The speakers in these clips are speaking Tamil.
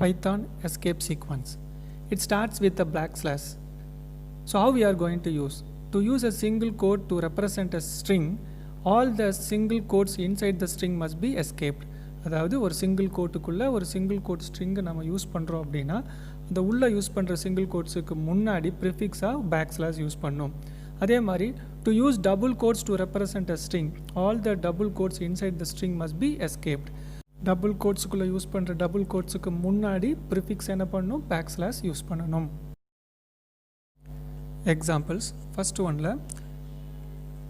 Python escape sequence. It starts with a \. So how we are going to use? To use a single quote to represent a string, all the single quotes inside the string must be escaped. அதாவது ஒரு சிங்கிள் கோட்டுக்குள்ளே ஒரு சிங்கிள் கோட் ஸ்ட்ரிங்கை நம்ம யூஸ் பண்ணுறோம் அப்படின்னா அந்த உள்ளே யூஸ் பண்ணுற சிங்கிள் கோட்ஸுக்கு முன்னாடி ப்ரிஃபிக்ஸாக / யூஸ் பண்ணோம். அதே மாதிரி to use double quotes to represent a string, all the double quotes inside the string must be escaped. Double கோட்ஸுக்குள்ளே யூஸ் பண்ணுற டபுள் கோட்ஸுக்கு முன்னாடி ப்ரிஃபிக்ஸ் என்ன பண்ணணும், \/ யூஸ் பண்ணணும். எக்ஸாம்பிள்ஸ், ஃபஸ்ட் ஒன்ல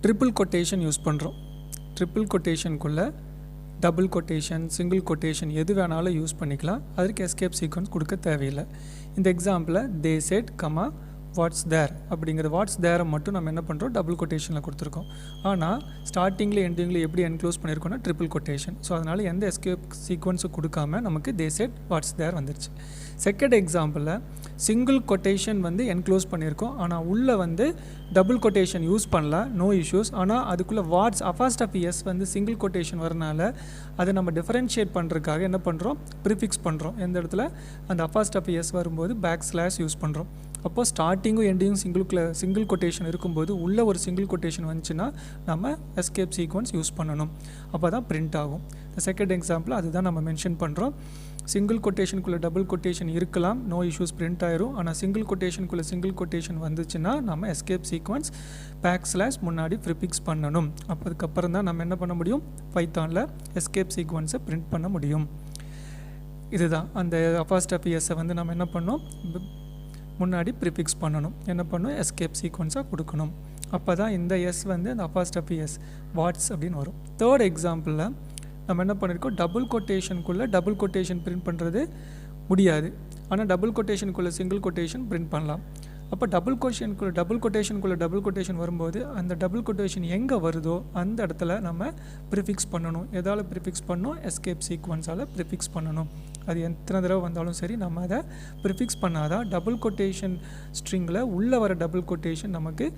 ட்ரிபிள் கொட்டேஷன் யூஸ் பண்ணுறோம். ட்ரிபிள் கொட்டேஷனுக்குள்ளே டபுள் கொட்டேஷன், சிங்கிள் கொட்டேஷன் எது வேணாலும் யூஸ் பண்ணிக்கலாம். அதற்கு எஸ்கேப் சீக்வன்ஸ் கொடுக்க தேவையில்லை. இந்த எக்ஸாம்பிளில் தே செட், வாட்ஸ் தேர் அப்படிங்கிற வாட்ஸ் தேரை மட்டும் நம்ம என்ன பண்ணுறோம், டபுள் கொட்டேஷனில் கொடுத்துருக்கோம். ஆனால் ஸ்டார்டிங்கில் எண்டிங்கில் எப்படி என்க்ளோஸ் பண்ணியிருக்கோம்னா ட்ரிபிள் கொட்டேஷன். ஸோ அதனால் எந்த எஸ்கேப் சீக்வன்ஸும் கொடுக்காம நமக்கு தே செட் வாட்ஸ் தேர் வந்துருச்சு. செகண்ட் எக்ஸாம்பிளில் சிங்கிள் கொட்டேஷன் என்க்ளோஸ் பண்ணியிருக்கோம். ஆனால் உள்ளே டபுள் கொட்டேஷன் யூஸ் பண்ணல, நோ இஷ்யூஸ். ஆனால் அதுக்குள்ளே வாட்ஸ் அஃபாஸ்ட் எஸ் சிங்கிள் கொட்டேஷன் வரனால அதை நம்ம டிஃபரன்ஷியேட் பண்ணுறதுக்காக என்ன பண்ணுறோம், ப்ரிஃபிக்ஸ் பண்ணுறோம். எந்த இடத்துல அந்த அஃபாஸ்ட் எஸ் வரும்போது \/ யூஸ் பண்ணுறோம். அப்போது ஸ்டார்டிங்கும் எண்டிங்கும் சிங்கிள் கொட்டேஷன் இருக்கும்போது உள்ளே ஒரு சிங்கிள் கொட்டேஷன் வந்துச்சுன்னா நம்ம எஸ்கேப் சீக்வன்ஸ் யூஸ் பண்ணணும். அப்போ தான் பிரிண்ட் ஆகும். இந்த செகண்ட் எக்ஸாம்பிள் அதுதான் நம்ம மென்ஷன் பண்ணுறோம். சிங்கிள் கொட்டேஷனுக்குள்ளே டபுள் கொட்டேஷன் இருக்கலாம், நோ இஷ்யூஸ், பிரிண்ட் ஆயிரும். ஆனால் சிங்கிள் கொட்டேஷனுக்குள்ளே சிங்கிள் கொட்டேஷன் வந்துச்சுன்னா நம்ம எஸ்கேப் சீக்வன்ஸ் \/ முன்னாடி ப்ரிஃபிக்ஸ் பண்ணணும். அப்போ அதுக்கப்புறம் தான் நம்ம என்ன பண்ண முடியும், பைத்தானில் எஸ்கேப் சீக்வன்ஸை பிரிண்ட் பண்ண முடியும். இதுதான் அந்த அஃபாஸ்ட் எஸ்ஸை நம்ம என்ன பண்ணோம், முன்னாடி ப்ரிஃபிக்ஸ் பண்ணணும். என்ன பண்ணணும், எஸ்கேப் சீக்வன்ஸாக கொடுக்கணும். அப்போ தான் இந்த எஸ் அந்த அஃபாஸ்ட் எஸ் வாட்ஸ் அப்படின்னு வரும். தேர்ட் எக்ஸாம்பிளில் நம்ம என்ன பண்ணியிருக்கோம், டபுள் கொட்டேஷனுக்குள்ளே டபுள் கொட்டேஷன் பிரிண்ட் பண்ணுறது முடியாது. ஆனால் டபுள் கொட்டேஷனுக்குள்ளே சிங்கிள் கொட்டேஷன் பிரிண்ட் பண்ணலாம். அப்போ டபுள் கொட்டேஷனுக்குள்ளே டபுள் கொட்டேஷன் வரும்போது அந்த டபுள் கொட்டேஷன் எங்கே வருதோ அந்த இடத்துல நம்ம ப்ரிஃபிக்ஸ் பண்ணணும். எதால் ப்ரிஃபிக்ஸ் பண்ணணும், எஸ்கேப் சீக்வன்ஸால் ப்ரிஃபிக்ஸ் பண்ணணும். அது எத்தனை தடவை வந்தாலும் சரி நம்ம அதை ப்ரிஃபிக்ஸ் பண்ணாதான் டபுள் கொட்டேஷன் ஸ்ட்ரிங்கில் உள்ளே வர டபுள் கொட்டேஷன் நமக்கு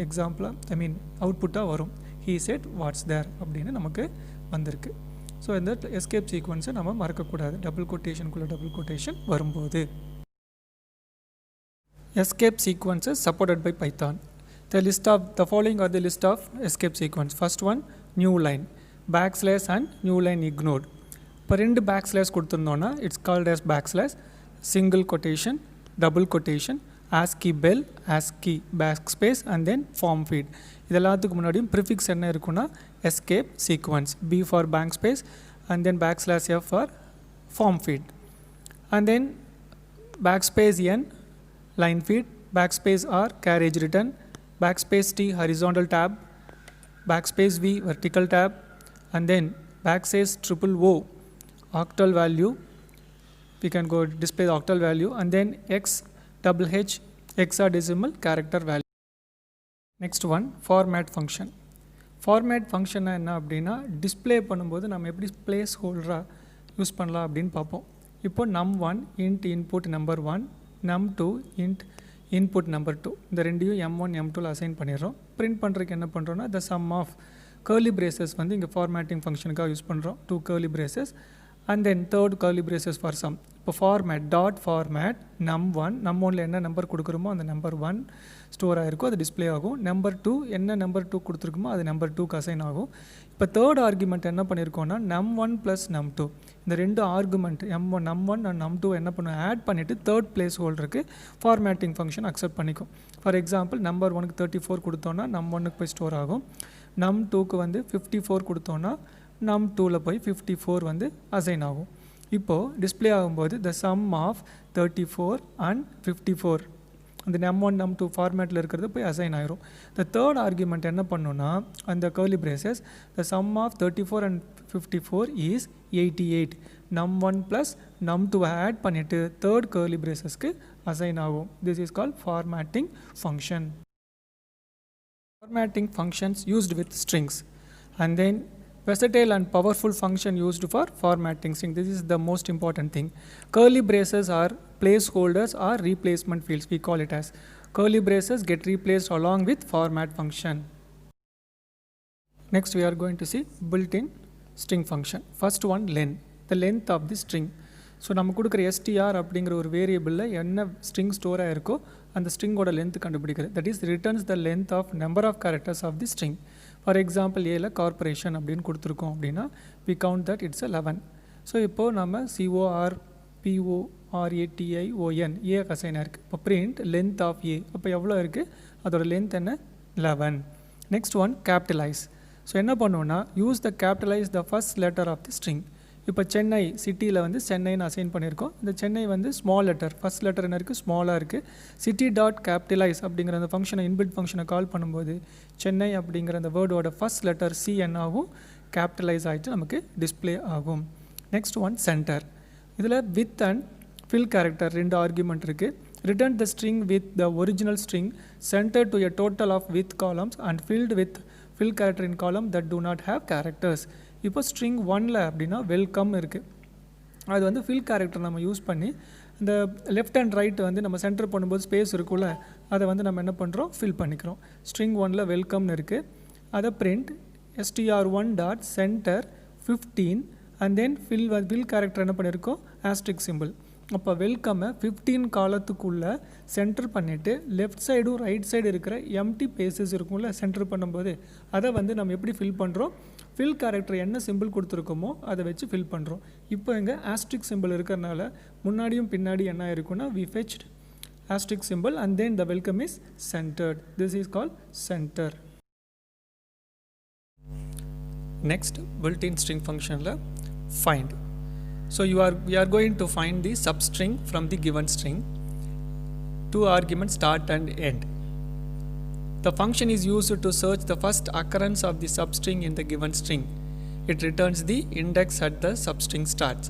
எக்ஸாம்பிளாக அவுட்புட்டாக வரும். ஹீ செட் வாட்ஸ் தேர் அப்படின்னு நமக்கு வந்திருக்கு. ஸோ இந்த எஸ்கேப் சீக்வன்ஸை நம்ம மறக்கக்கூடாது டபுள் கொட்டேஷனுக்குள்ளே டபுள் கொட்டேஷன் வரும்போது. Escape sequences supported by Python. The following are the list of escape sequence. First one, new line, \/ and new line ignored. இப்போ 2 \/ கொடுத்துருந்தோன்னா it's called as \/ single quotation, double quotation, ASCII bell, ASCII backspace and then form feed. இதெல்லாத்துக்கு முன்னாடியும் ப்ரிஃபிக்ஸ் என்ன இருக்குன்னா escape sequence, B for backspace and then \f for form feed and then backspace n line feed, backspace r carriage return, backspace t horizontal tab, backspace v vertical tab and then backspace ~o octal value, we can go display the octal value and then XHH hexadecimal character value. Next one, format function. Format function என்ன அப்படின்னா டிஸ்பிளே பண்ணும்போது நம்ம எப்படி பிளேஸ் ஹோல்டராக யூஸ் பண்ணலாம் அப்படின்னு பார்ப்போம். இப்போ num1 int input number 1, num2 int input number 2, இந்த ரெண்டையும் m1 m2ல அசைன் பண்ணிடுறோம். பிரிண்ட் பண்ணுறதுக்கு என்ன பண்ணுறோன்னா the sum of curly braces இங்கே ஃபார்மேட்டிங் ஃபங்க்ஷனுக்காக யூஸ் பண்ணுறோம், 2 curly braces and then third curly braces for sum. இப்போ ஃபார்மேட் டாட் ஃபார்மேட் num1ல என்ன நம்பர் கொடுக்குறோமோ அந்த நம்பர் 1 ஸ்டோர் ஆகிருக்கும், அது டிஸ்பிளே ஆகும். நம்பர் 2 என்ன நம்பர் 2 கொடுத்துருக்குமோ அது நம்பர் 2க்கு அசைன் ஆகும். இப்போ தேர்ட் ஆர்குமெண்ட் என்ன பண்ணியிருக்கோன்னா num1 + num2, இந்த ரெண்டு ஆர்குமெண்ட் num1 அண்ட் num2 என்ன பண்ணுவோம், ஆட் பண்ணிவிட்டு தேர்ட் பிளேஸ் ஹோல்டருக்கு ஃபார்மேட்டிங் ஃபங்க்ஷன் அக்செப்ட் பண்ணிக்கும். ஃபார் எக்ஸாம்பிள் நம்பர் 1க்கு 34 கொடுத்தோன்னா num1க்கு போய் ஸ்டோர் ஆகும். num2க்கு 54 கொடுத்தோன்னா num2ல போய் 54 அசைன் ஆகும். இப்போது டிஸ்பிளே ஆகும்போது the sum of 34 and 54 அந்த num1 num2 ஃபார்மேட்டில் இருக்கிறது போய் அசைன் ஆயிரும். the third argument என்ன பண்ணோன்னா அந்த curly braces the sum of 34 and 54 is 88, num1 plus num2 add பண்ணிவிட்டு தேர்ட் curly bracesக்கு அசைன் ஆகும். this is called formatting function. Formatting functions used with strings and then versatile and powerful function used for formatting string. This is the most important thing. Curly braces are placeholders or replacement fields, we call it as. Curly braces get replaced along with format function. Next we are going to see built-in string function. First one, len, the length of the string. So நம்ம கொடுக்குற str அப்படிங்கிற ஒரு வேரியபிளில் என்ன ஸ்ட்ரிங் ஸ்டோர் ஆகிருக்கோ அந்த ஸ்ட்ரிங்கோட லென்த் கண்டுபிடிக்கிறது. That is returns the length of number of characters of the string. For example ஏல கார்பரேஷன் அப்படின்னு கொடுத்துருக்கோம் அப்படின்னா we count that it's 11. So இப்போது நம்ம CORPORATION ஏ அசைனாக இருக்குது. இப்போ பிரிண்ட் லென்த் ஆஃப் ஏ, அப்போ எவ்வளோ இருக்குது, அதோட லென்த் என்ன, 11. Next one capitalise. ஸோ என்ன பண்ணுவோன்னா use the capitalize the first letter of the string. இப்போ சென்னை சிட்டியில் வந்து சென்னைன்னு அசைன் பண்ணியிருக்கோம். இந்த சென்னை வந்து ஸ்மால் லெட்டர், ஃபர்ஸ்ட் லெட்டர் என்ன இருக்குது, ஸ்மாலாக இருக்குது. சிட்டி டாட் கேபிட்டலைஸ் அப்படிங்கிற அந்த ஃபங்க்ஷனை இன்பில்ட் ஃபங்க்ஷனை கால் பண்ணும்போது சென்னை அப்படிங்கிற அந்த வேர்டோட ஃபர்ஸ்ட் லெட்டர் சி என்ன ஆகும், கேபிட்டலைஸ் ஆகிட்டு நமக்கு டிஸ்பிளே ஆகும். Next one center. இதில் வித் அண்ட் ஃபில் கேரக்டர் ரெண்டு ஆர்குமெண்ட் இருக்குது. Return the string with the original string center to a total of width columns and filled with fill character in column that do not have characters. இப்போ ஸ்ட்ரிங் 1ல் அப்படின்னா வெல்கம் இருக்குது. அது வந்து ஃபில் கேரக்டர் நம்ம யூஸ் பண்ணி இந்த லெஃப்ட் அண்ட் ரைட் வந்து நம்ம சென்டர் பண்ணும்போது ஸ்பேஸ் இருக்குல்ல, அதை வந்து நம்ம என்ன பண்ணுறோம், ஃபில் பண்ணிக்கிறோம். ஸ்ட்ரிங் 1ல் வெல்கம்னு இருக்குது. அதை print str1 dot centre 15 and then fill character என்ன பண்ணியிருக்கோம், ஆஸ்ட்ரிக் சிம்பிள். அப்போ வெல்கம்மை 15 காலத்துக்குள்ளே சென்டர் பண்ணிவிட்டு லெஃப்ட் சைடும் ரைட் சைடு இருக்கிற எம்டி பேசஸ் இருக்கும்ல சென்டர் பண்ணும்போது அதை வந்து நம்ம எப்படி ஃபில் பண்ணுறோம், ஃபில் கேரக்டர் என்ன சிம்பிள் கொடுத்துருக்கோமோ அதை வச்சு ஃபில் பண்ணுறோம். இப்போ இங்கே ஆஸ்ட்ரிக் சிம்பிள் இருக்கிறனால முன்னாடியும் பின்னாடி என்ன இருக்குன்னா we fetched asterisk symbol and then the welcome is centered. This is called center. Next built-in string function la find. So we are going to find the substring from the given string. Two arguments start and end. The function is used to search the first occurrence of the substring in the given string. It returns the index at the substring starts.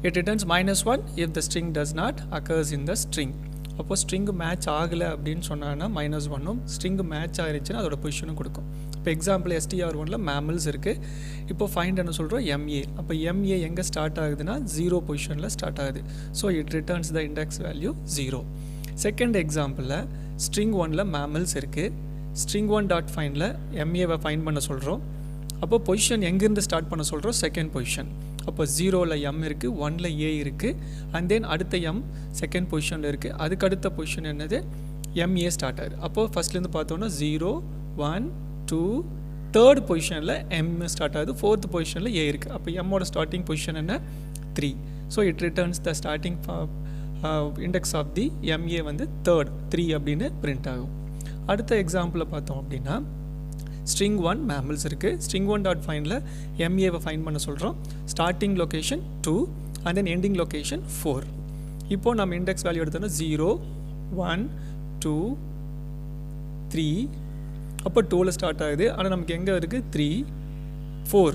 It returns -1 if the string does not occurs in the string. அப்போ ஸ்ட்ரிங் மேட்ச் ஆகலை அப்படின்னு சொன்னாங்கன்னா -1ம், ஸ்ட்ரிங் மேட்ச் ஆகிருச்சுன்னா அதோட பொசிஷனும் கொடுக்கும். இப்போ எக்ஸாம்பிள் str1ல் மேமல்ஸ் இருக்குது. இப்போ ஃபைண்ட் என்ன சொல்கிறோம், MA. அப்போ MA எங்கே ஸ்டார்ட் ஆகுதுன்னா 0 பொசிஷனில் ஸ்டார்ட் ஆகுது. So it returns the index value 0. Second எக்ஸாம்பிளில் ஸ்ட்ரிங் 1ல் மேமல்ஸ் இருக்குது. ஸ்ட்ரிங் 1 டாட் ஃபைண்டில் MAவை ஃபைண்ட் பண்ண சொல்கிறோம். அப்போ பொசிஷன் எங்கேருந்து ஸ்டார்ட் பண்ண சொல்கிறோம், செகண்ட் பொசிஷன். அப்போ 0ல் M இருக்குது, 1ல் A இருக்குது, அண்ட் தென் அடுத்த M செகண்ட் பொசிஷனில் இருக்குது. அதுக்கு அடுத்த பொசிஷன் என்னது, MA ஸ்டார்ட் ஆகுது. அப்போது ஃபஸ்ட்லேருந்து பார்த்தோன்னா 0 1 2 தேர்ட் பொசிஷனில் M ஸ்டார்ட் ஆகுது, ஃபோர்த் பொசிஷனில் A இருக்குது. அப்போ எம்மோட ஸ்டார்டிங் பொசிஷன் என்ன, 3. So it returns the starting index of the MA வந்து தேர்ட் 3 அப்படின்னு பிரிண்ட் ஆகும். அடுத்த எக்ஸாம்பிளில் பார்த்தோம் அப்படின்னா ஸ்ட்ரிங் 1 மேமல்ஸ் இருக்குது. ஸ்ட்ரிங் 1 டாட் ஃபைண்டில் MAவை ஃபைண்ட் பண்ண சொல்கிறோம். Starting location 2 and then ending location 4. இப்போது நம்ம இண்டெக்ஸ் வேல்யூ எடுத்தோன்னா 0 1 2 3. அப்போ 2ல் ஸ்டார்ட் ஆகுது, ஆனால் நமக்கு எங்கே இருக்குது 3 4.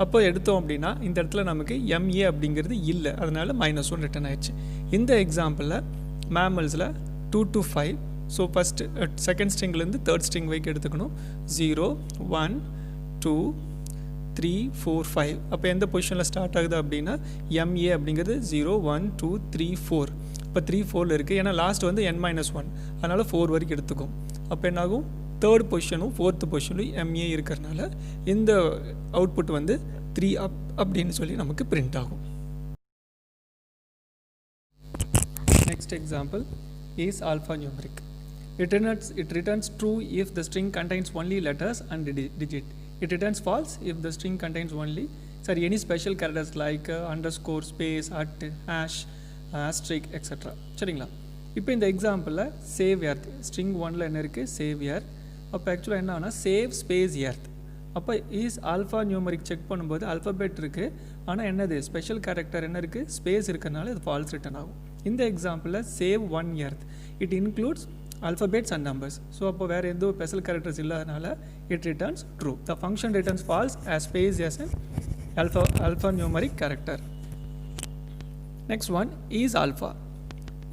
அப்போ எடுத்தோம் அப்படின்னா இந்த இடத்துல நமக்கு MA அப்படிங்கிறது இல்லை, அதனால் -1 ரிட்டர்ன் ஆயிடுச்சு. இந்த எக்ஸாம்பிளில் மேமல்ஸில் 2 to 5. ஸோ ஃபஸ்ட்டு செகண்ட் ஸ்ட்ரிங்லேருந்து தேர்ட் ஸ்ட்ரிங் வைக்க எடுத்துக்கணும். 0 1 2 3 4 5. அப்போ எந்த பொசிஷனில் ஸ்டார்ட் ஆகுது அப்படின்னா MA அப்படிங்கிறது 0 1 2 3 4. இப்போ 3 4ல் இருக்குது, ஏன்னா லாஸ்ட் வந்து n-1, அதனால் 4 வரைக்கும் எடுத்துக்கும். அப்போ என்னாகும், தேர்ட் பொசிஷனும் ஃபோர்த்து பொசிஷனும் MA இருக்கிறனால இந்த அவுட்புட் வந்து 3 அப்படின்னு சொல்லி நமக்கு பிரிண்ட் ஆகும். Next example is alphanumeric. It returns true if the string contains only letters and digit. It returns false if the string contains any special characters like underscore, space, at, hash, asterisk, etc. சரிங்களா? இப்போ இந்த எக்ஸாம்பிளில் சேவ் எர்த் ஸ்ட்ரிங் 1ல் என்ன இருக்குது, சேவ் எர்த். அப்போ ஆக்சுவலாக என்ன ஆகுனா சேவ் ஸ்பேஸ் எர்த். அப்போ இஸ் ஆல்ஃபா நியூமரிக் செக் பண்ணும்போது அல்ஃபபெட் இருக்குது, ஆனால் என்னது ஸ்பெஷல் கேரக்டர் என்ன இருக்குது, ஸ்பேஸ் இருக்கிறனால இது ஃபால்ஸ் ரிட்டர்ன் ஆகும். இந்த எக்ஸாம்பிளில் save 1 earth it includes alphabets and numbers. So அப்போ வேறு எந்த ஸ்பெஷல் கேரக்டர்ஸ் இல்லாதனால it returns true. The function returns false as space as an alphanumeric character. Next one is alpha.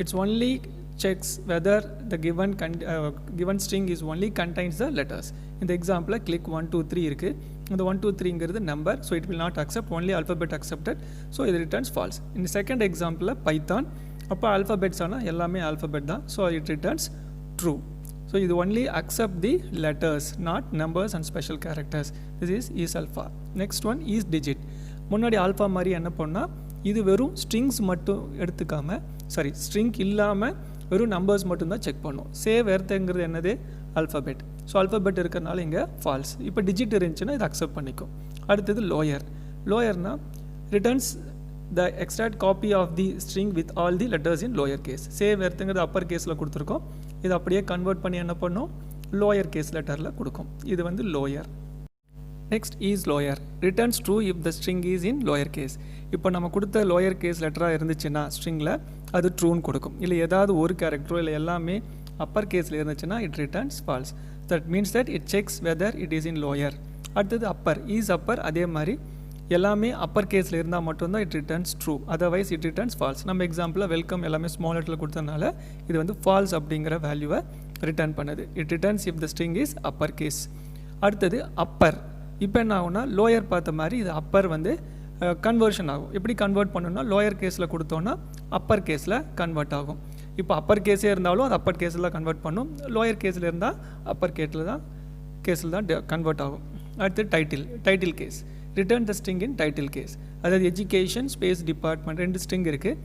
It's only checks whether the given string is only contains the letters. In the example click 1 2 3 இருக்குது. இந்த 1 2 3ங்கிறது number, so it will not accept only alphabet accepted, so இது ரிட்டர்ன்ஸ் ஃபால்ஸ். இந்த செகண்ட் எக்ஸாம்பிளில் பைத்தான், அப்போ ஆல்ஃபபெட்ஸ் ஆனால் எல்லாமே ஆல்ஃபபெட் தான், so it returns true. So இது only accept the letters, not numbers and special characters. This is alpha. Next one is digit. முன்னாடி ஆல்ஃபா மாதிரி என்ன பண்ணால் இது வெறும் ஸ்ட்ரிங்ஸ் மட்டும் எடுத்துக்காமல் ஸ்ட்ரிங் இல்லாமல் வெறும் நம்பர்ஸ் மட்டும்தான் செக் பண்ணும். சேவ் எர்த்துங்கிறது என்னது? அல்ஃபபெட். ஸோ அல்ஃபபெட் இருக்கிறனால இங்கே ஃபால்ஸ். இப்போ டிஜிட் இருந்துச்சுன்னா இது அக்செப்ட் பண்ணிக்கும். அடுத்தது லோயர்னா returns the extract copy of the string with all the letters in lower case. Save எர்த்துங்கிறது அப்பர் கேஸில் கொடுத்துருக்கோம். இது அப்படியே கன்வெர்ட் பண்ணி என்ன பண்ணும்? லோயர் கேஸ் லெட்டரில் கொடுக்கும். இது வந்து lower. Next is lower. Returns true if the string is in lower case. இப்போ நம்ம கொடுத்த லோயர் கேஸ் லெட்டராக இருந்துச்சுன்னா ஸ்ட்ரிங்கில் அது ட்ரூன்னு கொடுக்கும். இல்லை ஏதாவது ஒரு கேரக்டரோ இல்லை எல்லாமே அப்பர் கேஸில் இருந்துச்சுன்னா it returns false. That means that it checks whether it is in lower. அடுத்தது அப்பர். இஸ் அப்பர். அதே மாதிரி எல்லாமே அப்பர் கேஸில் இருந்தால் மட்டும்தான் it returns true. Otherwise it returns false. நம்ம எக்ஸாம்பிளில் வெல்கம் எல்லாமே ஸ்மால் லெட்டரில் கொடுத்ததுனால இது வந்து ஃபால்ஸ் அப்படிங்கிற வேல்யூவை ரிட்டர்ன் பண்ணுது. It returns if the string is upper case. அடுத்தது அப்பர். இப்போ என்ன ஆகும்னா லோயர் பார்த்த மாதிரி இது அப்பர் வந்து கன்வர்ஷன் ஆகும். எப்படி கன்வெர்ட் பண்ணணும்னா லோயர் கேஸில் கொடுத்தோன்னா அப்பர் கேஸில் கன்வெர்ட் ஆகும். இப்போ அப்பர் கேஸே இருந்தாலும் அது அப்பர் கேஸில் தான் கன்வெர்ட் பண்ணும். லோயர் கேஸில் இருந்தால் அப்பர் கேஸில் தான் கன்வெர்ட் ஆகும். அடுத்து title case. Return the string in title case. அதாவது எஜுகேஷன் ஸ்பேஸ் டிபார்ட்மெண்ட் 2 ஸ்ட்ரிங் இருக்குது.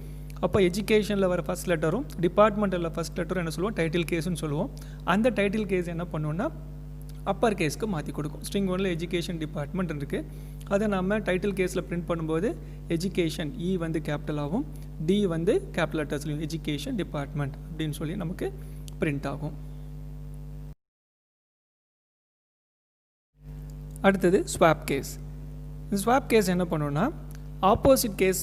அப்போ எஜுகேஷனில் வர ஃபஸ்ட் லெட்டரும் டிபார்ட்மெண்ட்டில் ஃபஸ்ட் லெட்டரும் என்ன சொல்லுவோம்? டைட்டில் கேஸ்ன்னு சொல்லுவோம். அந்த டைட்டில் கேஸ் என்ன பண்ணுவோம்னா அப்பர் கேஸ்க்கு மாற்றி கொடுக்கும். ஸ்ட்ரிங் 1ல் எஜுகேஷன் டிபார்ட்மெண்ட் இருக்குது. அதை நம்ம டைட்டில் கேஸில் பிரிண்ட் பண்ணும்போது எஜுகேஷன் இ வந்து கேபிட்டல் ஆகும், டி வந்து கேபிட்டல் லெட்டர்ஸ்லையும் எஜுகேஷன் டிபார்ட்மெண்ட் அப்படின்னு சொல்லி நமக்கு பிரிண்ட் ஆகும். அடுத்தது ஸ்வாப் கேஸ். இந்த ஸ்வாப் கேஸ் என்ன பண்ணுன்னா ஆப்போசிட் கேஸ்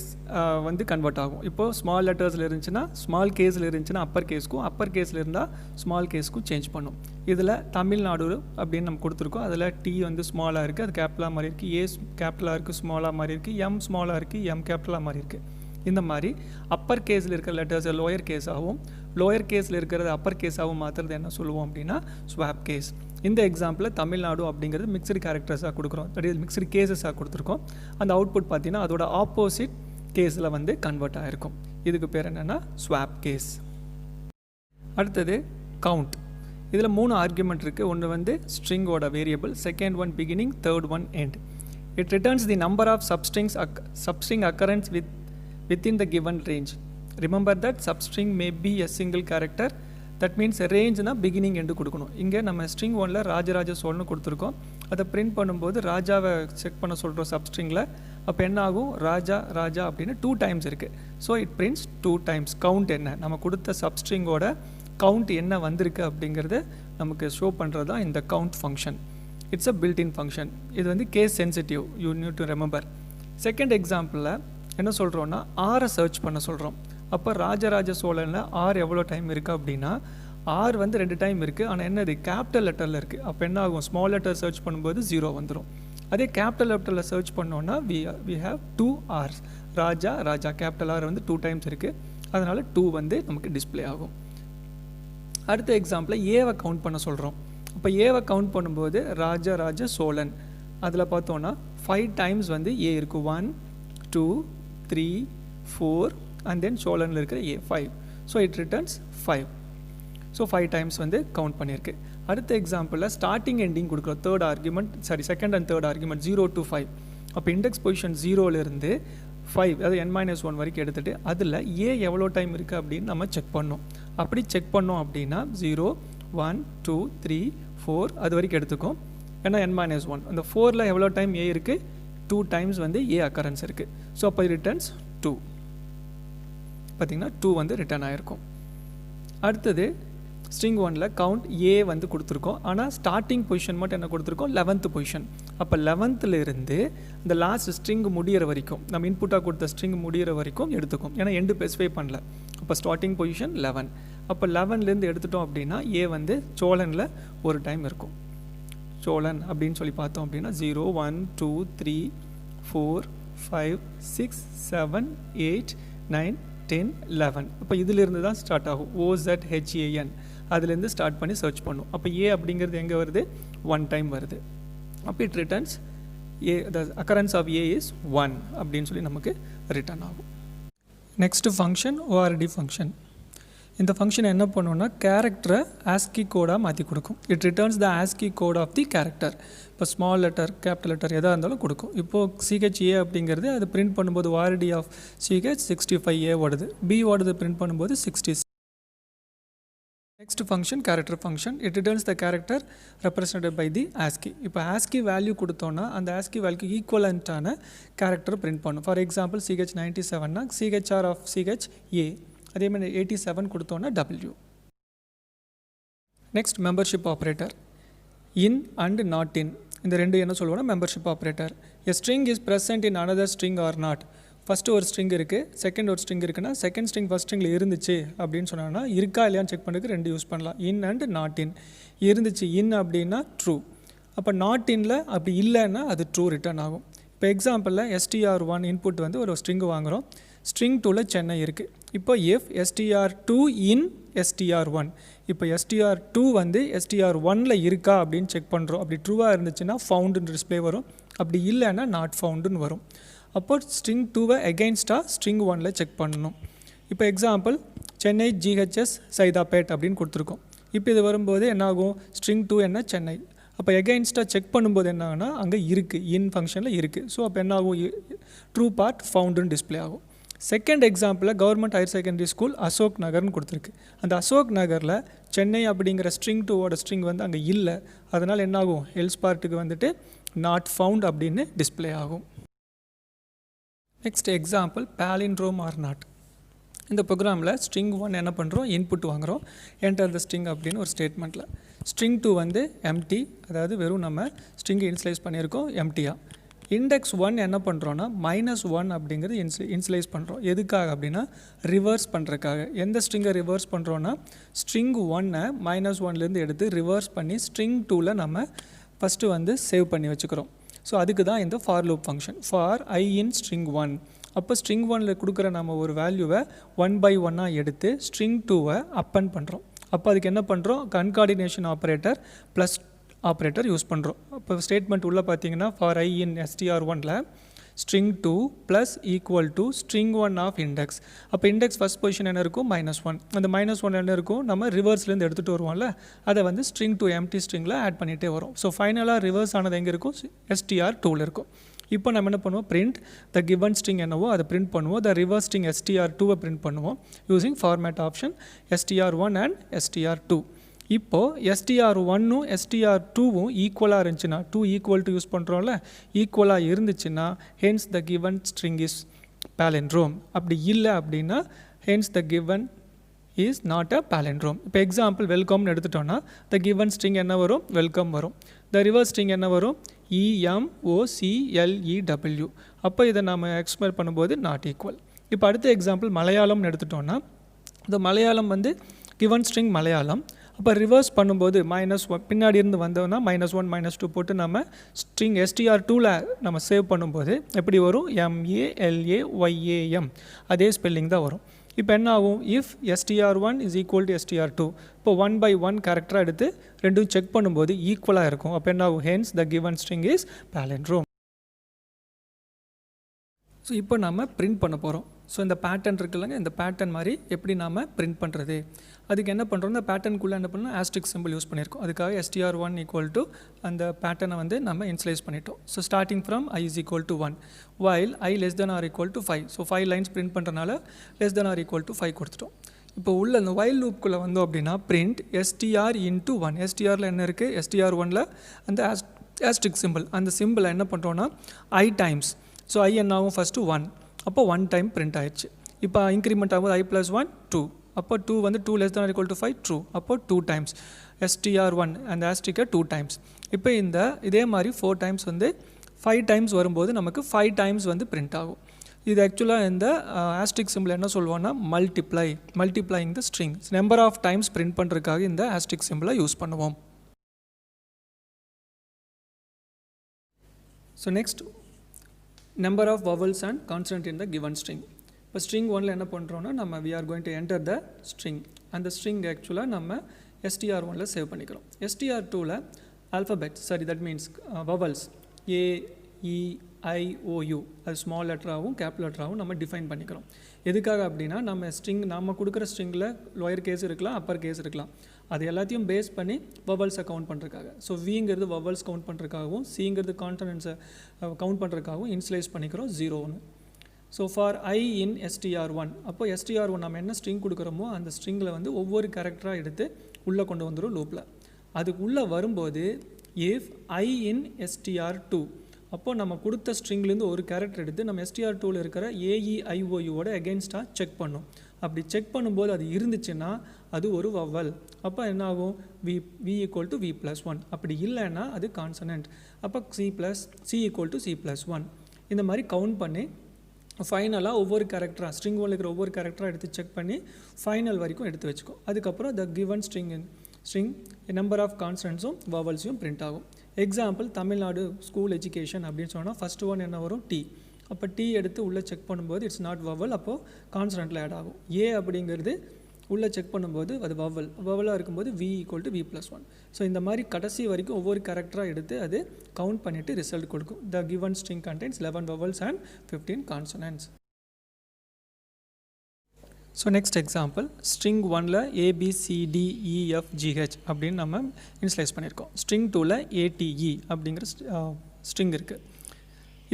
வந்து கன்வெர்ட் ஆகும். இப்போது ஸ்மால் லெட்டர்ஸில் இருந்துச்சுன்னா ஸ்மால் கேஸில் இருந்துச்சுன்னா அப்பர் கேஸ்க்கும், அப்பர் கேஸில் இருந்தால் ஸ்மால் கேஸ்க்கும் சேஞ்ச் பண்ணும். இதில் தமிழ்நாடு அப்படின்னு நம்ம கொடுத்துருக்கோம். அதில் டி வந்து ஸ்மாலாக இருக்குது, அது கேபிட்டலாக மாதிரி இருக்குது. ஏ கேபிட்டலாக இருக்குது, ஸ்மாலாக மாதிரி இருக்குது. எம் ஸ்மாலாக இருக்குது, எம் கேபிட்டலாக மாதிரி இருக்குது. இந்த மாதிரி அப்பர் கேஸில் இருக்கிற லெட்டர்ஸை லோயர் கேஸாகவும், லோயர் கேஸில் இருக்கிறது அப்பர் கேஸாகவும் மாற்றுறது என்ன சொல்லுவோம் அப்படின்னா ஸ்வாப் கேஸ். இந்த எக்ஸாம்பிளில் தமிழ்நாடு அப்படிங்கிறது மிக்சடு கேரக்டர்ஸாக கொடுக்குறோம், தட் இஸ் மிக்சடு கேஸஸாக கொடுத்துருக்கோம். அந்த அவுட்புட் பார்த்தீங்கன்னா அதோட ஆப்போசிட் கேஸில் வந்து கன்வெர்ட் ஆகிருக்கும். இதுக்கு பேர் என்னென்னா ஸ்வாப் கேஸ். அடுத்தது கவுண்ட். இதில் 3 ஆர்குமெண்ட் இருக்குது. ஒன்று வந்து ஸ்ட்ரிங்கோட variable, second one beginning, third one end. It returns the number of substring occurrence within the given range. Remember that substring may be a single character. That means ரேஞ்ச்னா பிகினிங் எண்டு கொடுக்கணும். இங்கே நம்ம ஸ்ட்ரிங் 1ல் ராஜராஜ சோழன்னு கொடுத்துருக்கோம். அதை பிரிண்ட் பண்ணும்போது ராஜாவை செக் பண்ண சொல்கிறோம் சப்ஸ்ட்ரிங்கில். அப்போ என்ன ஆகும்? ராஜா ராஜா அப்படின்னு 2 டைம்ஸ் இருக்குது. So it prints 2 times. Count என்ன, நம்ம கொடுத்த சப்ஸ்ட்ரிங்கோட கவுண்ட் என்ன வந்திருக்கு அப்படிங்கிறது நமக்கு ஷோ பண்ணுறது தான் இந்த count function. It's a built-in function. இது வந்து case sensitive, you need to remember. Second எக்ஸாம்பிளில் என்ன சொல்கிறோன்னா ஆரை சர்ச் பண்ண சொல்கிறோம். அப்போ ராஜராஜ சோழனில் ஆர் எவ்வளோ டைம் இருக்குது அப்படின்னா ஆர் வந்து 2 டைம் இருக்குது. ஆனால் என்னது கேபிட்டல் லெட்டரில் இருக்குது. அப்போ என்ன ஆகும்? ஸ்மால் லெட்டர் சர்ச் பண்ணும்போது 0 வந்துடும். அதே கேபிட்டல் லெட்டரில் சர்ச் பண்ணோன்னா we have 2 R's. Raja Raja capital R வந்து 2 டைம்ஸ் இருக்குது. அதனால் 2 வந்து நமக்கு டிஸ்பிளே ஆகும். அடுத்த எக்ஸாம்பிளில் ஏவை கவுண்ட் பண்ண சொல்கிறோம். அப்போ ஏவை கவுண்ட் பண்ணும்போது ராஜராஜ சோழன் அதில் பார்த்தோன்னா 5 டைம்ஸ் வந்து ஏ இருக்குது. 1 2 3 4 அண்ட் தென் சோழனில் இருக்கிற ஏ 5. So it returns 5. So 5 times வந்து கவுண்ட் பண்ணியிருக்கு. அடுத்த எக்ஸாம்பிளில் ஸ்டார்டிங் எண்டிங் கொடுக்குறோம். Third argument second and third argument 0 to 5. அப்போ இண்டெக்ஸ் பொசிஷன் 0லேருந்து 5 அதாவது n-1 வரைக்கும் எடுத்துகிட்டு அதில் ஏ எவ்வளோ டைம் இருக்குது அப்படின்னு நம்ம செக் பண்ணோம். அப்படி செக் பண்ணோம் அப்படின்னா 0 1 2 3 4 அது வரைக்கும் எடுத்துக்கும். ஏன்னா n-1 அந்த 4ல் எவ்வளோ டைம் ஏ இருக்குது? 2 டைம்ஸ் வந்து ஏ அக்கரன்ஸ் இருக்குது. ஸோ அப்போ ரிட்டர்ன்ஸ் 2. பார்த்திங்கன்னா 2 வந்து ரிட்டர்ன் ஆகிருக்கும். அடுத்தது ஸ்ட்ரிங் 1ல் கவுண்ட் ஏ வந்து கொடுத்துருக்கோம். ஆனால் ஸ்டார்டிங் பொசிஷன் மட்டும் என்ன கொடுத்துருக்கோம்? 11th position. அப்போ 11th இந்த லாஸ்ட் ஸ்ட்ரிங் முடிகிற வரைக்கும் நம்ம இன்புட்டாக கொடுத்த ஸ்ட்ரிங் முடிகிற வரைக்கும் எடுத்துக்கும். ஏன்னா எண்டு ஸ்பெசிஃபை பண்ணல. அப்போ ஸ்டார்டிங் பொசிஷன் 11. அப்போ 11லேருந்து எடுத்துட்டோம் அப்படின்னா ஏ வந்து சோழனில் ஒரு டைம் இருக்கும். சோழன் அப்படின்னு சொல்லி பார்த்தோம் அப்படின்னா 0 1 2 3 4 5 6 7 8 9 10 11. அப்போ இதிலிருந்து தான் ஸ்டார்ட் ஆகும். OZHAN அதுலேருந்து ஸ்டார்ட் பண்ணி சர்ச் பண்ணும். அப்போ ஏ அப்படிங்கிறது எங்கே வருது? 1 டைம் வருது. அப்போ it returns A, the occurrence of A is 1 அப்படின்னு சொல்லி நமக்கு ரிட்டர்ன் ஆகும். Next function ORD function. இந்த ஃபங்க்ஷன் என்ன பண்ணுன்னா கேரக்டரை ஆஸ்கி கோடாக மாற்றி கொடுக்கும். It returns the ASCII code of the character. இப்போ ஸ்மால் லெட்டர் கேபிட்டல் லெட்டர் எதாக இருந்தாலும் கொடுக்கும். இப்போது CHA அப்படிங்கிறது அது பிரிண்ட் பண்ணும்போது வாரடி ஆஃப் CH 65A ஓடுது, B ஓடுது பிரிண்ட் பண்ணும்போது 66. Next function character function. It returns the character represented by the ASCII. இப்போ ஆஸ்கி வேல்யூ கொடுத்தோன்னா அந்த ஆஸ்கி வேல்யூக்கு ஈக்குவலண்ட்டான கேரக்டர் பிரிண்ட் பண்ணும். ஃபார் எக்ஸாம்பிள் CH 97னா CHR ஆஃப் CH A, அதே மாதிரி 87 கொடுத்தோன்னா W. Next membership operator. In and not in இந்த ரெண்டு என்ன சொல்லுவோம்னா membership operator. A string is present in another string or not. First ஒரு ஸ்ட்ரிங் இருக்குது, செகண்ட் ஒரு ஸ்ட்ரிங் இருக்குன்னா செகண்ட் ஸ்ட்ரிங் ஃபஸ்ட் ஸ்ட்ரிங்கில் இருந்துச்சு அப்படின்னு சொன்னாங்கன்னா இருக்கா இல்லையான்னு செக் பண்ணுறதுக்கு ரெண்டு யூஸ் பண்ணலாம். இன் அண்ட் நாட் இன். இருந்துச்சு இன் அப்படின்னா ட்ரூ, அப்போ நாட் இன்ல அப்படி இல்லைன்னா அது ட்ரூ ரிட்டர்ன் ஆகும். இப்போ எக்ஸாம்பிளில் STR1 இன்புட் வந்து ஒரு ஸ்ட்ரிங்கு வாங்குகிறோம். ஸ்ட்ரிங் 2ல் சென்னை இருக்குது. இப்போ if STR2 in STR1, இப்போ STR2 வந்து STR1ல இருக்கா அப்படின்னு செக் பண்ணுறோம். அப்படி ட்ரூவாக இருந்துச்சுன்னா ஃபவுண்டுன்னு டிஸ்பிளே வரும், அப்படி இல்லைன்னா நாட் ஃபவுண்டுன்னு வரும். அப்போ ஸ்ட்ரிங் 2வை எகெயின்ஸ்டாக ஸ்ட்ரிங் 1ல செக் பண்ணணும். இப்போ எக்ஸாம்பிள் சென்னை GHS சைதாப்பேட் அப்படின்னு கொடுத்துருக்கோம். இப்போ இது வரும்போது என்னாகும், ஸ்ட்ரிங் 2 என்ன சென்னை, அப்போ எகெயின்ஸ்டாக செக் பண்ணும்போது என்ன ஆகுனா அங்கே இருக்குது, இன் ஃபங்க்ஷனில் இருக்குது. ஸோ அப்போ என்ன ஆகும், ட்ரூ பார்ட் ஃபவுண்டுன்னு டிஸ்பிளே ஆகும். செகண்ட் எக்ஸாம்பிளில் government higher secondary school Ashok நகர்னு கொடுத்துருக்கு. அந்த அசோக் நகரில் சென்னை அப்படிங்கிற ஸ்ட்ரிங் 2வோட ஸ்ட்ரிங் வந்து அங்கே இல்லை, அதனால் என்னாகும், எல்ஸ் பார்ட்டுக்கு வந்துட்டு நாட் ஃபவுண்ட் அப்படின்னு டிஸ்பிளே ஆகும். Next example palindrome or not. இந்த ப்ரோக்ராமில் ஸ்ட்ரிங் 1 என்ன பண்ணுறோம், இன்புட் வாங்குகிறோம், என்டர் த ஸ்ட்ரிங் அப்படின்னு ஒரு ஸ்டேட்மெண்ட்டில். ஸ்ட்ரிங் 2 வந்து எம்டி, அதாவது வெறும் நம்ம ஸ்ட்ரிங்கை இன்ஸ்லைஸ் பண்ணியிருக்கோம் எம்டியாக. இண்டெக்ஸ் 1 என்ன பண்ணுறோன்னா -1 அப்படிங்கிறது இன்ஸ்லைஸ் பண்ணுறோம். எதுக்காக அப்படின்னா ரிவர்ஸ் பண்ணுறதுக்காக. எந்த ஸ்ட்ரிங்கை ரிவர்ஸ் பண்ணுறோன்னா ஸ்ட்ரிங் 1-ஐ -1லேருந்து எடுத்து ரிவர்ஸ் பண்ணி ஸ்ட்ரிங் 2ல் நம்ம ஃபஸ்ட்டு வந்து சேவ் பண்ணி வச்சுக்கிறோம். ஸோ அதுக்கு தான் இந்த for loop function. For I in string 1, அப்போ ஸ்ட்ரிங் 1ல் கொடுக்குற நம்ம ஒரு வேல்யூவை 1 by 1 எடுத்து ஸ்ட்ரிங் 2வை அப்பன் பண்ணுறோம். அப்போ அதுக்கு என்ன பண்ணுறோம், concatenation operator plus operator use பண்ணுறோம். அப்போ ஸ்டேட்மெண்ட் உள்ளே பார்த்தீங்கன்னா for I in STR1ல் string 2 plus equal to string 1 of index. அப்போ இண்டெக்ஸ் ஃபஸ்ட் பொசிஷன் என்ன இருக்கும், -1. அந்த -1 என்ன இருக்கும், நம்ம ரிவர்ஸ்லேருந்து எடுத்துகிட்டு வருவோம்ல, அதை வந்து string 2 எம்டி ஸ்ட்ரிங்கில் ஆட் பண்ணிகிட்டே வரும். ஸோ ஃபைனலாக ரிவர்ஸ் ஆனது எங்கே இருக்கும், STR2ல் இருக்கும். இப்போ நம்ம என்ன பண்ணுவோம், பிரிண்ட் த கிவன் ஸ்ட்ரிங் என்னவோ அதை பிரிண்ட் பண்ணுவோம். த ரிவர்ஸ் ஸ்ட்ரிங் STR2வை பிரிண்ட் பண்ணுவோம் using format option STR1 and STR2. இப்போது STR1ம் STR2வும் ஈக்குவலாக இருந்துச்சுன்னா, 2 ஈக்குவல் டு யூஸ் பண்ணுறோம்ல, ஈக்குவலாக இருந்துச்சுன்னா hence the given string is palindrome. அப்படி இல்லை அப்படின்னா hence the given is not a palindrome. இப்போ எக்ஸாம்பிள் வெல்கம்னு எடுத்துட்டோன்னா த கிவன் ஸ்ட்ரிங் என்ன வரும், வெல்கம் வரும். த ரிவர்ஸ் ஸ்ட்ரிங் என்ன வரும், EMOCLEW. அப்போ இதை நம்ம எக்ஸ்பிளைன் பண்ணும்போது நாட் ஈக்குவல். இப்போ அடுத்த எக்ஸாம்பிள் மலையாளம்னு எடுத்துட்டோன்னா இந்த மலையாளம் வந்து கிவன் ஸ்ட்ரிங் மலையாளம். அப்போ ரிவர்ஸ் பண்ணும்போது -1 பின்னாடி இருந்து வந்தோன்னா -1 -2 போட்டு நம்ம ஸ்ட்ரிங் STR2ல் நம்ம சேவ் பண்ணும்போது எப்படி வரும், MALAYAM, அதே ஸ்பெல்லிங் தான் வரும். இப்போ என்ன ஆகும், if STR1 is equal to STR2, இப்போ 1 by 1 கேரக்டராக எடுத்து ரெண்டும் செக் பண்ணும்போது ஈக்குவலாக இருக்கும். அப்போ என்ன ஆகும், hence the given string is palindrome. So இப்போ நம்ம பிரிண்ட் பண்ண போகிறோம். ஸோ இந்த பேட்டர்ன் இருக்குல்லங்க, இந்த பேட்டர்ன் மாதிரி எப்படி நாம் பிரிண்ட் பண்ணுறது, அதுக்கு என்ன பண்ணுறோம், இந்த பேட்டர்னுக்குள்ளே என்ன பண்ணணும், ஆஸ்ட்ரிக் சிம்பிள் யூஸ் பண்ணியிருக்கோம். அதுக்காக STR1 ஈக்குவல் டு அந்த பேட்டர்னை வந்து நம்ம இன்ஸ்லைஸ் பண்ணிட்டோம். So starting from I is equal to 1 while I less than or equal to 5. So 5 lines print பண்ணுறதுனால less than or equal to 5 கொடுத்துட்டோம். இப்போ உள்ள அந்த while லூப்புக்குள்ளே வந்தோம் அப்படின்னா பிரிண்ட் STR into 1. STRல என்ன இருக்குது, STR1ல் அந்த ஆஸ்ட்ரிக் சிம்பிள், அந்த சிம்பிளை என்ன பண்ணுறோன்னா I டைம்ஸ். ஸோ I என்ன ஆகும், ஃபஸ்ட்டு 1, அப்போ 1 டைம் பிரிண்ட் ஆயிடுச்சு. இப்போ இன்க்ரிமெண்ட் ஆகும்போது I + 1 2, அப்போ 2 வந்து 2 less than or equal to 5 true, அப்போ 2 டைம்ஸ் STR1 அந்த ஆஸ்ட்ரிக்கை 2 டைம்ஸ். இப்போ இதே மாதிரி 4 டைம்ஸ் வந்து 5 டைம்ஸ் வரும்போது நமக்கு 5 டைம்ஸ் வந்து பிரிண்ட் ஆகும். இது ஆக்சுவலாக இந்த ஆஸ்ட்ரிக் சிம்பிள் என்ன சொல்லுவோன்னா multiplying the string, number of times print பண்ணுறதுக்காக இந்த ஆஸ்ட்ரிக் சிம்பிளை யூஸ் பண்ணுவோம். So next number of vowels and consonant in the given string. இப்போ string 1ல என்ன பண்ணுறோன்னா நம்ம we are going to enter the string. அந்த string ஆக்சுவலாக நம்ம STR1ல சேவ் பண்ணிக்கிறோம். STR2ல alphabet, sorry that means vowels A, E, VIOU அது ஸ்மால் லெட்டராகவும் கேபிட்டல் லெட்டராகவும் நம்ம டிஃபைன் பண்ணிக்கிறோம். எதுக்காக அப்படின்னா நம்ம கொடுக்குற ஸ்ட்ரிங்கில் லோயர் கேஸ் இருக்கலாம், அப்பர் கேஸ் இருக்கலாம். அது எல்லாத்தையும் பேஸ் பண்ணி வவல்ஸை கவுண்ட் பண்ணுறதுக்காக. ஸோ விங்கிறது வவல்ஸ் கவுண்ட் பண்ணுறதுக்காகவும், சிங்கிறது கான்சனன்ட்ஸை கவுண்ட் பண்ணுறதுக்காகவும் இன்ஸ்லைஸ் பண்ணிக்கிறோம் 0ன்னு. So for I in str1, அப்போ str1 நம்ம என்ன ஸ்ட்ரிங் கொடுக்குறோமோ அந்த ஸ்ட்ரிங்கில் வந்து ஒவ்வொரு கேரக்டராக எடுத்து உள்ளே கொண்டு வந்துடும் லூப்பில். அதுக்கு உள்ளே வரும்போது if I in str2, அப்போது நம்ம கொடுத்த ஸ்ட்ரிங்லேருந்து ஒரு கேரக்டர் எடுத்து நம்ம str2வில் இருக்கிற AEIOUவோட எகென்ஸ்டாக செக் பண்ணோம். அப்படி செக் பண்ணும்போது அது இருந்துச்சுன்னா அது ஒரு வவல். அப்போ என்ன ஆகும்? v = v+1. அப்படி இல்லைன்னா அது கான்சனன்ட். அப்போ c = c+1. இந்த மாதிரி கவுண்ட் பண்ணி ஃபைனலாக ஒவ்வொரு கேரக்டராக ஸ்ட்ரிங் ஒன்றில் இருக்கிற ஒவ்வொரு கேரக்டராக எடுத்து செக் பண்ணி ஃபைனல் வரைக்கும் எடுத்து வச்சுக்கோ. அதுக்கப்புறம் the given string number of கான்ஸ்டன்ட்ஸும் வவல்ஸையும் பிரிண்ட் ஆகும். எக்ஸாம்பிள் தமிழ்நாடு ஸ்கூல் எஜுகேஷன் அப்படின்னு சொன்னால் ஃபஸ்ட்டு ஒன் என்ன வரும்? டி. அப்போ டி எடுத்து உள்ளே செக் பண்ணும்போது இட்ஸ் நாட் வவல், அப்போது கான்ஸ்டன்ட்டில் ஆட் ஆகும். ஏ அப்படிங்கிறது உள்ளே செக் பண்ணும்போது அது வவலாக இருக்கும்போது v = v+1. ஸோ இந்த மாதிரி கடைசி வரைக்கும் ஒவ்வொரு கேரக்டராக எடுத்து அது கவுண்ட் பண்ணிவிட்டு ரிசல்ட் கொடுக்கும். த given string contains 11 vowels and 15 consonants. So next example string 1ல் ABCDEFGH அப்படின்னு நம்ம இன்ஸ்லைஸ் பண்ணியிருக்கோம். ஸ்ட்ரிங் 2ல் ATE அப்படிங்கிற ஸ்ட்ரிங் இருக்குது.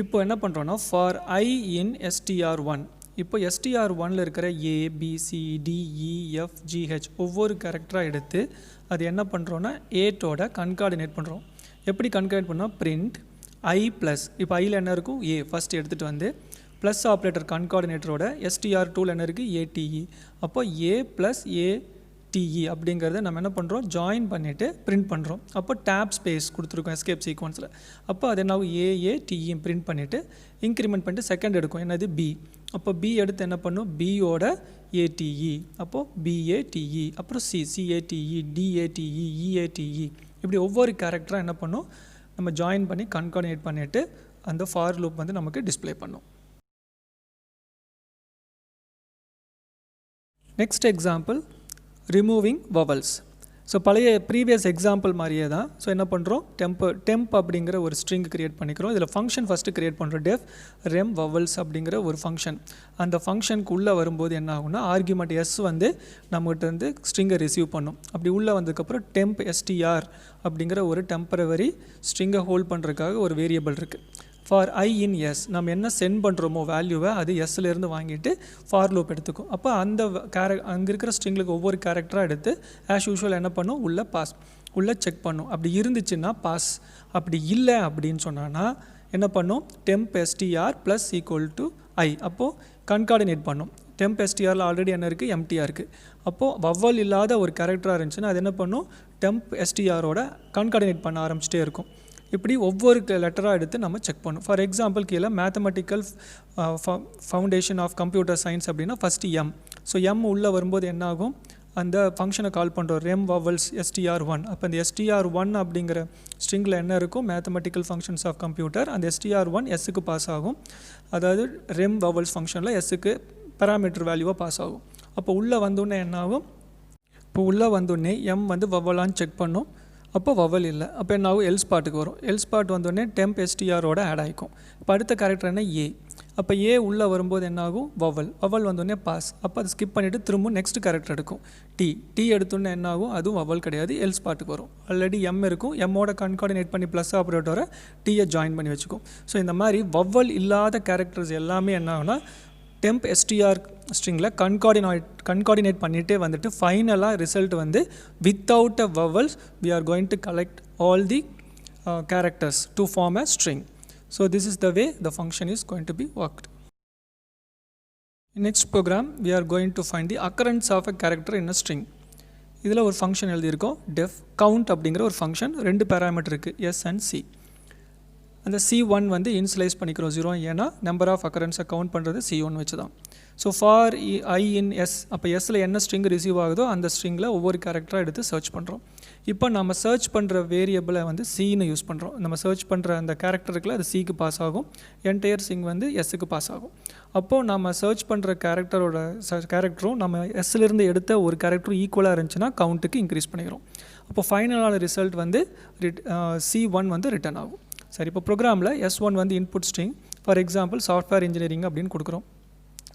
இப்போ என்ன பண்ணுறோன்னா ஃபார் I in str1, இப்போ str1ல் இருக்கிற ABCDEFGH ஒவ்வொரு கேரக்டராக எடுத்து அது என்ன பண்ணுறோன்னா 8ஓட கன்கார்டினேட் பண்ணுறோம். எப்படி கன்கார்டினேட் பண்ணால் பிரிண்ட் I+, இப்போ ஐயில் என்ன இருக்கும்? A ஃபஸ்ட் எடுத்துகிட்டு வந்து ப்ளஸ் ஆப்ரேட்டர் கன்கார்டினேட்டரோட str2ல் என்ன இருக்குது? ATE. அப்போ A + ATE அப்படிங்கிறத நம்ம என்ன பண்ணுறோம்? ஜாயின் பண்ணிவிட்டு பிரிண்ட் பண்ணுறோம். அப்போ டேப் ஸ்பேஸ் கொடுத்துருக்கோம் எஸ்கேப் சீக்வன்ஸில். அப்போ அதை என்ன AATE பிரிண்ட் பண்ணிவிட்டு இன்க்ரிமெண்ட் பண்ணிட்டு செகண்ட் எடுக்கும். என்னது? B. அப்போ B எடுத்து என்ன பண்ணும்? Bயோட ATE. அப்போது BATE, அப்புறம் CATE, DATE, EATE, இப்படி ஒவ்வொரு கேரக்டராக என்ன பண்ணும்? நம்ம ஜாயின் பண்ணி கன்கார்டினேட் பண்ணிவிட்டு அந்த ஃபார் லூப் வந்து நமக்கு டிஸ்பிளே பண்ணும். Next example removing vowels. So பழைய ப்ரீவியஸ் எக்ஸாம்பிள் மாதிரியே தான். ஸோ என்ன பண்ணுறோம்? டெம்ப் அப்படிங்கிற ஒரு ஸ்ட்ரிங் க்ரியேட் பண்ணிக்கிறோம். இதில் ஃபங்க்ஷன் ஃபஸ்ட்டு க்ரியேட் பண்ணுறோம். டெஃப் ரெம் வவல்ஸ் அப்படிங்கிற ஒரு ஃபங்க்ஷன். அந்த ஃபங்க்ஷனுக்கு உள்ளே வரும்போது என்ன ஆகும்னா ஆர்குமெண்ட் S வந்து நம்மகிட்ட வந்து ஸ்ட்ரிங்கை ரிசீவ் பண்ணும். அப்படி உள்ளே வந்ததுக்கப்புறம் டெம்ப் str அப்படிங்கிற ஒரு டெம்பரவரி ஸ்ட்ரிங்கை ஹோல்ட் பண்ணுறதுக்காக ஒரு வேரியபிள் இருக்குது. ஃபார் I in S நம்ம என்ன சென்ட் பண்ணுறோமோ வேல்யூவை அது எஸ்லேருந்து வாங்கிட்டு ஃபார் லூப் எடுத்துக்கும். அப்போ அந்த அங்கே இருக்கிற ஸ்ட்ரிங்களுக்கு ஒவ்வொரு கேரக்டராக எடுத்து ஆஸ் யூஷுவல் என்ன பண்ணும்? உள்ளே செக் பண்ணும். அப்படி இருந்துச்சுன்னா பாஸ். அப்படி இல்லை அப்படின்னு சொன்னான்னா என்ன பண்ணும்? Temp str + = I. அப்போது கன்கார்டினேட் பண்ணும். டெம்ப் strல ஆல்ரெடி என்ன இருக்குது? எம்டியாக இருக்குது. அப்போது வவல் இல்லாத ஒரு கேரக்டராக இருந்துச்சுன்னா அது என்ன பண்ணும்? டெம்ப் strஓட கன்கார்டினேட் பண்ண ஆரம்பிச்சிட்டே இருக்கும். இப்படி ஒவ்வொரு லெட்டராக எடுத்து நம்ம செக் பண்ணணும். ஃபார் எக்ஸாம்பிள் கீழே mathematical foundation of computer science அப்படின்னா ஃபஸ்ட்டு M. ஸோ M உள்ளே வரும்போது என்ன ஆகும்? அந்த ஃபங்க்ஷனை கால் பண்ணுறோம் ரெம் வவல்ஸ் str1. அப்போ இந்த str1 அப்படிங்கிற ஸ்ட்ரிங்கில் என்ன இருக்கும்? Mathematical functions of computer. அந்த str1 Sக்கு பாஸ் ஆகும். அதாவது ரெம் வவல்ஸ் ஃபங்க்ஷனில் Sக்கு பேராமீட்டர் வேல்யூவாக பாஸ் ஆகும். அப்போ உள்ளே வந்தோடனே என்ன ஆகும்? இப்போ உள்ளே வந்தோடனே M வந்து வவலான்னு செக் பண்ணும். அப்போ வவல் இல்லை. அப்போ என்ன ஆகும்? எல்ஸ் பார்ட்டுக்கு வரும். எல்ஸ் பார்ட் வந்தோடனே டெம்ப் strஓட ஆட் ஆகிக்கும். இப்போ அடுத்த கேரக்டர் என்ன? A. அப்போ A உள்ளே வரும்போது என்ன ஆகும்? வவல் வந்தோடனே பாஸ். அப்போ அதை ஸ்கிப் பண்ணிவிட்டு திரும்ப நெக்ஸ்ட் கேரக்டர் எடுக்கும். T எடுத்தோடனே என்ன ஆகும்? அதுவும் வவல் கிடையாது, எல்ஸ் பார்ட்டுக்கு வரும். ஆல்ரெடி M இருக்கும். எம்மோட கன்கார்டினேட் பண்ணி ப்ளஸ் ஆப்ரேட்டரை Tயை ஜாயின் பண்ணி வச்சுக்கும். ஸோ இந்த மாதிரி வவல் இல்லாத கேரக்டர்ஸ் எல்லாமே என்ன ஆகும்னா டெம்ப் str ஸ்ட்ரிங்கில் கன்கார்டினேட் பண்ணிகிட்டே வந்துட்டு ஃபைனலாக ரிசல்ட் வந்து without a vowels we are going to collect all the characters to form a string. So this is the way the function is going to be worked. In next program we are going to find the occurrence of a character in a string. இதில் ஒரு ஃபங்க்ஷன் எழுதியிருக்கோம். டெஃப் கவுண்ட் அப்படிங்கிற ஒரு ஃபங்க்ஷன். 2 பேராமீட்டர் இருக்குது, S and C. அந்த C1 வந்து இன்ஸ்லைஸ் பண்ணிக்கிறோம் 0, ஏன்னா நம்பர் ஆஃப் அக்கரன்ஸை கவுண்ட் பண்ணுறது C1 வச்சு தான். So for I in S, அப்போ எஸ்ஸில் என்ன ஸ்ட்ரிங் ரிசீவ் ஆகுதோ அந்த ஸ்ட்ரிங்கில் ஒவ்வொரு கேரக்டராக எடுத்து சர்ச் பண்ணுறோம். இப்போ நம்ம சர்ச் பண்ணுற வேரியபிளை வந்து Cன்னு யூஸ் பண்ணுறோம். நம்ம சர்ச் பண்ணுற அந்த கேரக்டருக்குள்ள அது Cக்கு பாஸ் ஆகும். என்டையர் ஸ்ட்ரிங் வந்து Sக்கு பாஸ் ஆகும். அப்போது நம்ம சர்ச் பண்ணுற கேரக்டரும் நம்ம எஸ்லேருந்து எடுத்த ஒரு கேரக்டரும் ஈக்குவலாக இருந்துச்சுன்னா கவுண்ட்டுக்கு இன்க்ரீஸ் பண்ணிக்கிறோம். அப்போ ஃபைனலான ரிசல்ட் வந்து C1 வந்து ரிட்டர்ன் ஆகும். சரி, இப்போ ப்ரோக்ராமில் S1 வந்து input string, for example software engineering அப்படின்னு கொடுக்குறோம்.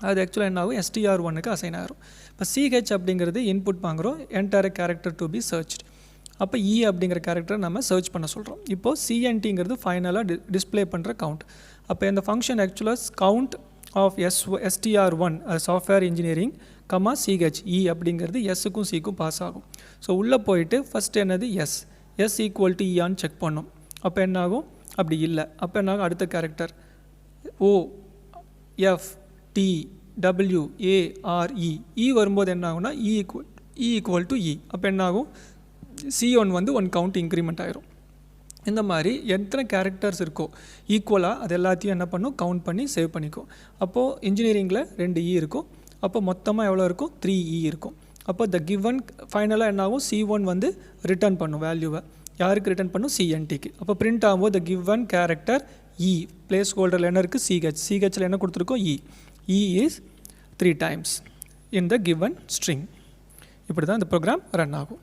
அது ஆக்சுவலாக என்ன ஆகும், STR1க்கு அசைன் ஆகும். இப்போ CH அப்படிங்கிறது இன்புட் வாங்குகிறோம், enter character to be searched. அப்போ E அப்படிங்கிற கேரக்டரை நம்ம சர்ச் பண்ண சொல்கிறோம். இப்போது CNTங்கிறது ஃபைனலாக டிஸ்பிளே பண்ணுற கவுண்ட். அப்போ இந்த ஃபங்க்ஷன் ஆக்சுவலாக count of STR1 software engineering comma CH E அப்படிங்கிறது எஸ்ஸுக்கும் சிக்கும் பாஸ் ஆகும். ஸோ உள்ளே போயிட்டு ஃபஸ்ட் என்னது எஸ் ஈக்குவல் டு ஈயான்னு செக் பண்ணோம். அப்போ என்னாகும், அப்படி இல்லை. அப்போ என்னாகும், அடுத்த கேரக்டர் OFTWARE வரும்போது என்ன ஆகும்னா E ஈக்குவல் டு E. அப்போ என்னாகும், C1 வந்து 1 கவுண்ட் இன்க்ரிமெண்ட் ஆயிரும். இந்த மாதிரி எத்தனை கேரக்டர்ஸ் இருக்கோ ஈக்குவலாக அது எல்லாத்தையும் என்ன பண்ணும், கவுண்ட் பண்ணி சேவ் பண்ணிக்கும். அப்போது இன்ஜினியரிங்கில் 2 E இருக்கும். அப்போ மொத்தமாக எவ்வளோ இருக்கும், 3 E இருக்கும். அப்போ த கிவன் ஃபைனலாக என்னாகும், C1 வந்து ரிட்டர்ன் பண்ணும் வேல்யூவை. யாருக்கு ரிட்டர்ன் பண்ணும், CNTக்கு. அப்போ பிரிண்ட் ஆகும்போது the given character E place ஹோல்டரில் என்ன இருக்குது, CHல என்ன கொடுத்துருக்கோம், E is 3 times in the given string. இப்படி தான் இந்த ப்ரோக்ராம் ரன் ஆகும்.